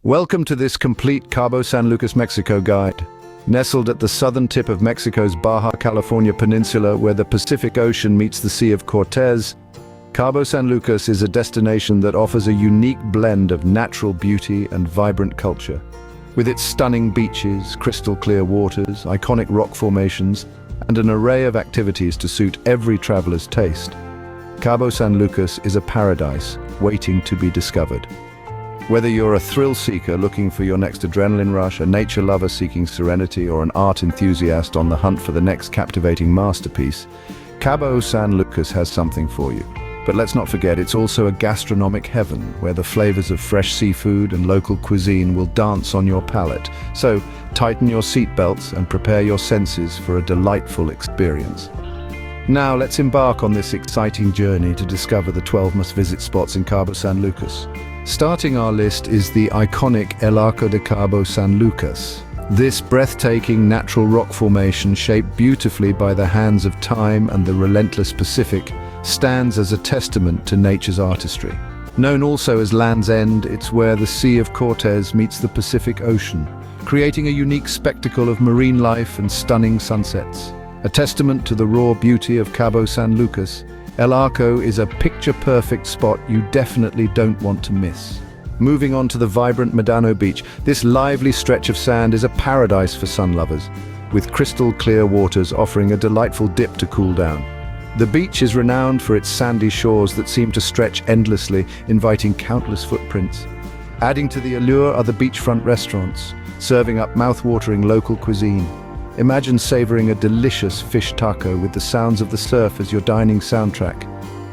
Welcome to this complete Cabo San Lucas, Mexico guide. Nestled at the southern tip of Mexico's Baja, California peninsula, where the Pacific Ocean meets the Sea of Cortez, Cabo San Lucas is a destination that offers a unique blend of natural beauty and vibrant culture. With its stunning beaches, crystal clear waters, iconic rock formations, and an array of activities to suit every traveler's taste, Cabo San Lucas is a paradise waiting to be discovered. Whether you're a thrill seeker looking for your next adrenaline rush, a nature lover seeking serenity, or an art enthusiast on the hunt for the next captivating masterpiece, Cabo San Lucas has something for you. But let's not forget, it's also a gastronomic heaven where the flavors of fresh seafood and local cuisine will dance on your palate. So tighten your seatbelts and prepare your senses for a delightful experience. Now let's embark on this exciting journey to discover the 12 must-visit spots in Cabo San Lucas. Starting our list is the iconic El Arco de Cabo San Lucas. This breathtaking natural rock formation, shaped beautifully by the hands of time and the relentless Pacific, stands as a testament to nature's artistry. Known also as Land's End, it's where the Sea of Cortez meets the Pacific Ocean, creating a unique spectacle of marine life and stunning sunsets. A testament to the raw beauty of Cabo San Lucas, El Arco is a picture-perfect spot you definitely don't want to miss. Moving on to the vibrant Medano Beach, this lively stretch of sand is a paradise for sun lovers, with crystal clear waters offering a delightful dip to cool down. The beach is renowned for its sandy shores that seem to stretch endlessly, inviting countless footprints. Adding to the allure are the beachfront restaurants, serving up mouth-watering local cuisine. Imagine savoring a delicious fish taco with the sounds of the surf as your dining soundtrack.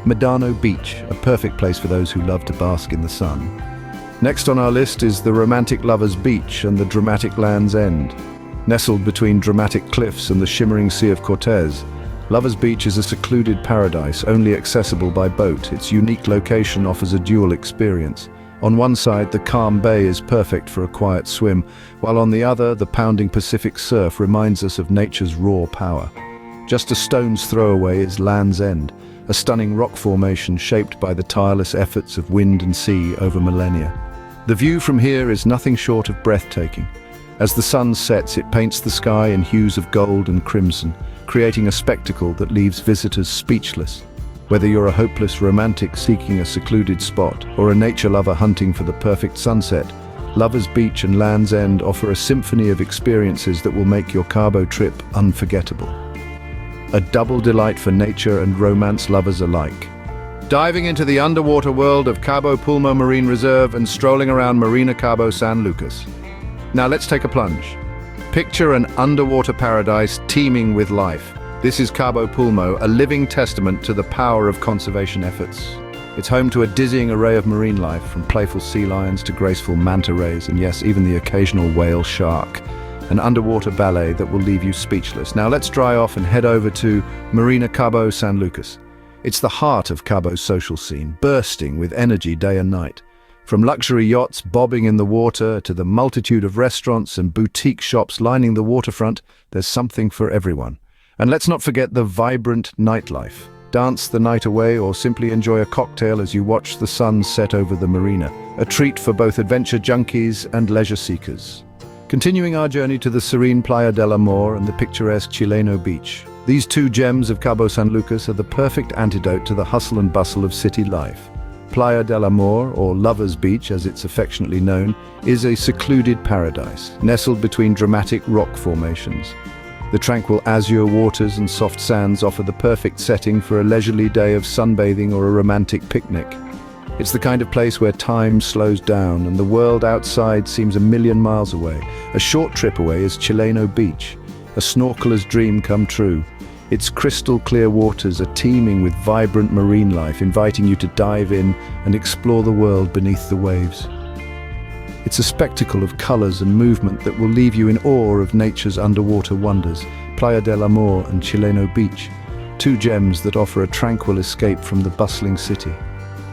Medano Beach, a perfect place for those who love to bask in the sun. Next on our list is the romantic Lovers Beach and the dramatic Land's End. Nestled between dramatic cliffs and the shimmering Sea of Cortez, Lovers Beach is a secluded paradise, only accessible by boat. Its unique location offers a dual experience. On one side, the calm bay is perfect for a quiet swim, while on the other, the pounding Pacific surf reminds us of nature's raw power. Just a stone's throw away is Land's End, a stunning rock formation shaped by the tireless efforts of wind and sea over millennia. The view from here is nothing short of breathtaking. As the sun sets, it paints the sky in hues of gold and crimson, creating a spectacle that leaves visitors speechless. Whether you're a hopeless romantic seeking a secluded spot or a nature lover hunting for the perfect sunset, Lovers Beach and Land's End offer a symphony of experiences that will make your Cabo trip unforgettable. A double delight for nature and romance lovers alike. Diving into the underwater world of Cabo Pulmo Marine Reserve and strolling around Marina Cabo San Lucas. Now let's take a plunge. Picture an underwater paradise teeming with life. This is Cabo Pulmo, a living testament to the power of conservation efforts. It's home to a dizzying array of marine life, from playful sea lions to graceful manta rays, and yes, even the occasional whale shark. An underwater ballet that will leave you speechless. Now let's dry off and head over to Marina Cabo San Lucas. It's the heart of Cabo's social scene, bursting with energy day and night. From luxury yachts bobbing in the water to the multitude of restaurants and boutique shops lining the waterfront, there's something for everyone. And let's not forget the vibrant nightlife. Dance the night away or simply enjoy a cocktail as you watch the sun set over the marina. A treat for both adventure junkies and leisure seekers. Continuing our journey to the serene Playa del Amor and the picturesque Chileno Beach. These two gems of Cabo San Lucas are the perfect antidote to the hustle and bustle of city life. Playa del Amor, or Lovers Beach as it's affectionately known, is a secluded paradise, nestled between dramatic rock formations. The tranquil azure waters and soft sands offer the perfect setting for a leisurely day of sunbathing or a romantic picnic. It's the kind of place where time slows down and the world outside seems a million miles away. A short trip away is Chileno Beach, a snorkeler's dream come true. Its crystal clear waters are teeming with vibrant marine life, inviting you to dive in and explore the world beneath the waves. It's a spectacle of colors and movement that will leave you in awe of nature's underwater wonders. Playa del Amor and Chileno Beach, two gems that offer a tranquil escape from the bustling city.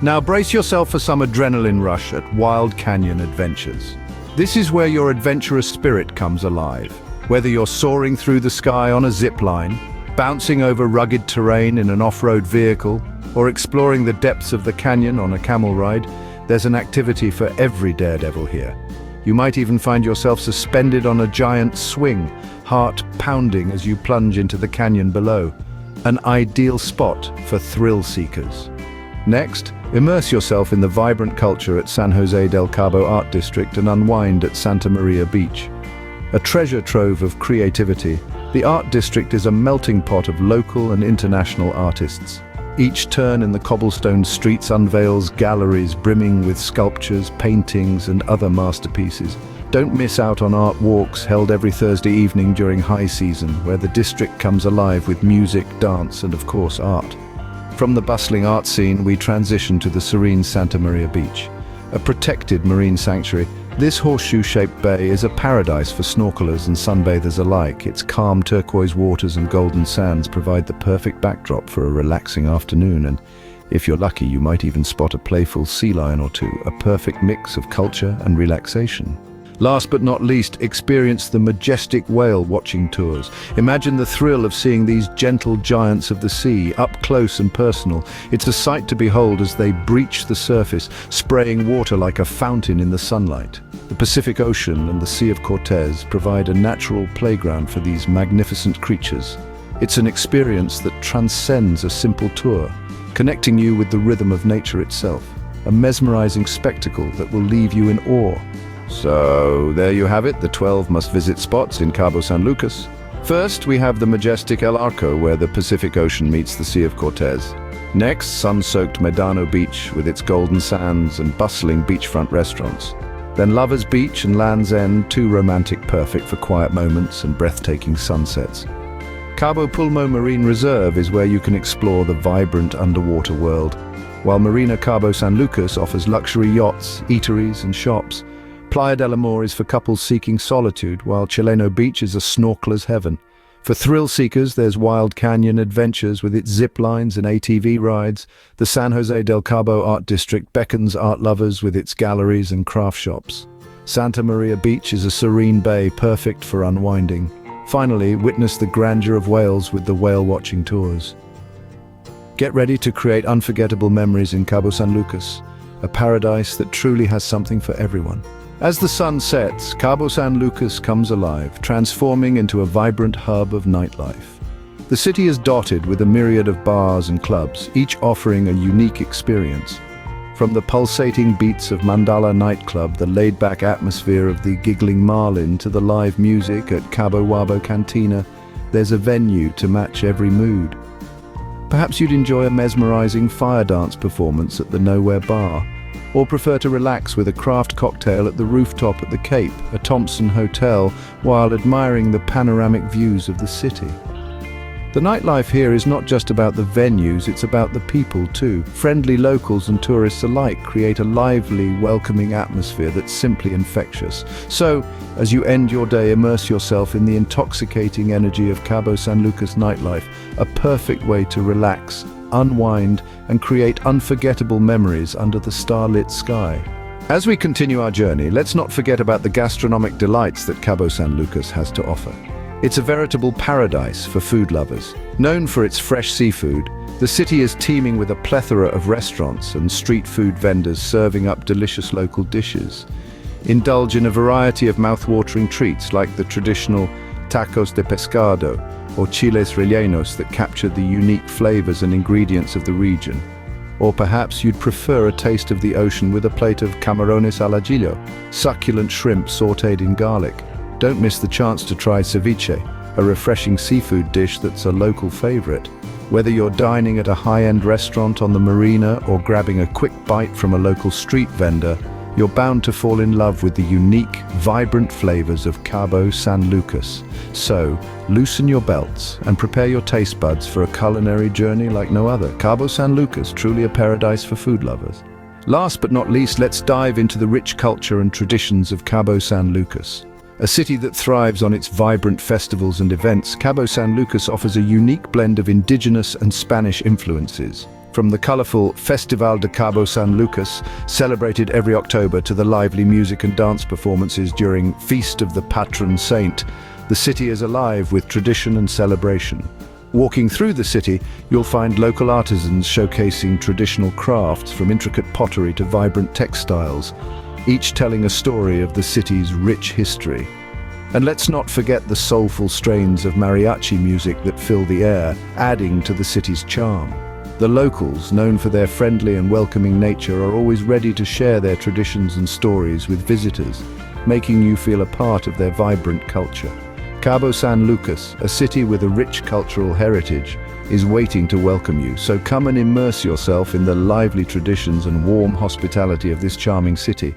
Now brace yourself for some adrenaline rush at Wild Canyon Adventures. This is where your adventurous spirit comes alive. Whether you're soaring through the sky on a zip line, bouncing over rugged terrain in an off-road vehicle, or exploring the depths of the canyon on a camel ride, there's an activity for every daredevil here. You might even find yourself suspended on a giant swing, heart pounding as you plunge into the canyon below. An ideal spot for thrill seekers. Next, immerse yourself in the vibrant culture at San José del Cabo Art District and unwind at Santa Maria Beach. A treasure trove of creativity, the art district is a melting pot of local and international artists. Each turn in the cobblestone streets unveils galleries brimming with sculptures, paintings, and other masterpieces. Don't miss out on art walks held every Thursday evening during high season, where the district comes alive with music, dance, and of course art. From the bustling art scene, we transition to the serene Santa Maria Beach. A protected marine sanctuary, this horseshoe-shaped bay is a paradise for snorkelers and sunbathers alike. Its calm turquoise waters and golden sands provide the perfect backdrop for a relaxing afternoon, and if you're lucky, you might even spot a playful sea lion or two, a perfect mix of culture and relaxation. Last but not least, experience the majestic whale watching tours. Imagine the thrill of seeing these gentle giants of the sea up close and personal. It's a sight to behold as they breach the surface, spraying water like a fountain in the sunlight. The Pacific Ocean and the Sea of Cortez provide a natural playground for these magnificent creatures. It's an experience that transcends a simple tour, connecting you with the rhythm of nature itself. A mesmerizing spectacle that will leave you in awe. So, there you have it, the 12 must-visit spots in Cabo San Lucas. First, we have the majestic El Arco, where the Pacific Ocean meets the Sea of Cortez. Next, sun-soaked Medano Beach with its golden sands and bustling beachfront restaurants. Then Lovers Beach and Land's End, two romantic, perfect for quiet moments and breathtaking sunsets. Cabo Pulmo Marine Reserve is where you can explore the vibrant underwater world, while Marina Cabo San Lucas offers luxury yachts, eateries and shops. Playa del Amor is for couples seeking solitude, while Chileno Beach is a snorkeler's heaven. For thrill seekers, there's Wild Canyon Adventures with its zip lines and ATV rides. The San José del Cabo Art District beckons art lovers with its galleries and craft shops. Santa Maria Beach is a serene bay perfect for unwinding. Finally, witness the grandeur of whales with the whale-watching tours. Get ready to create unforgettable memories in Cabo San Lucas, a paradise that truly has something for everyone. As the sun sets, Cabo San Lucas comes alive, transforming into a vibrant hub of nightlife. The city is dotted with a myriad of bars and clubs, each offering a unique experience. From the pulsating beats of Mandala nightclub, the laid-back atmosphere of the Giggling Marlin, to the live music at Cabo Wabo Cantina, there's a venue to match every mood. Perhaps you'd enjoy a mesmerizing fire dance performance at the Nowhere Bar, or prefer to relax with a craft cocktail at the rooftop at the Cape, a Thompson hotel, while admiring the panoramic views of the city. The nightlife here is not just about the venues, it's about the people too. Friendly locals and tourists alike create a lively, welcoming atmosphere that's simply infectious. So, as you end your day, immerse yourself in the intoxicating energy of Cabo San Lucas nightlife, a perfect way to relax, unwind, and create unforgettable memories under the starlit sky. As we continue our journey, let's not forget about the gastronomic delights that Cabo San Lucas has to offer. It's a veritable paradise for food lovers. Known for its fresh seafood, the city is teeming with a plethora of restaurants and street food vendors serving up delicious local dishes. Indulge in a variety of mouth-watering treats like the traditional tacos de pescado or chiles rellenos that capture the unique flavors and ingredients of the region. Or perhaps you'd prefer a taste of the ocean with a plate of camarones al ajillo, succulent shrimp sautéed in garlic. Don't miss the chance to try ceviche, a refreshing seafood dish that's a local favorite. Whether you're dining at a high-end restaurant on the marina or grabbing a quick bite from a local street vendor, you're bound to fall in love with the unique, vibrant flavors of Cabo San Lucas. So, loosen your belts and prepare your taste buds for a culinary journey like no other. Cabo San Lucas, truly a paradise for food lovers. Last but not least, let's dive into the rich culture and traditions of Cabo San Lucas. A city that thrives on its vibrant festivals and events, Cabo San Lucas offers a unique blend of indigenous and Spanish influences. From the colorful Festival de Cabo San Lucas, celebrated every October, to the lively music and dance performances during Feast of the Patron Saint, the city is alive with tradition and celebration. Walking through the city, you'll find local artisans showcasing traditional crafts, from intricate pottery to vibrant textiles. each telling a story of the city's rich history. And let's not forget the soulful strains of mariachi music that fill the air, adding to the city's charm. The locals, known for their friendly and welcoming nature, are always ready to share their traditions and stories with visitors, making you feel a part of their vibrant culture. Cabo San Lucas, a city with a rich cultural heritage, is waiting to welcome you, so come and immerse yourself in the lively traditions and warm hospitality of this charming city.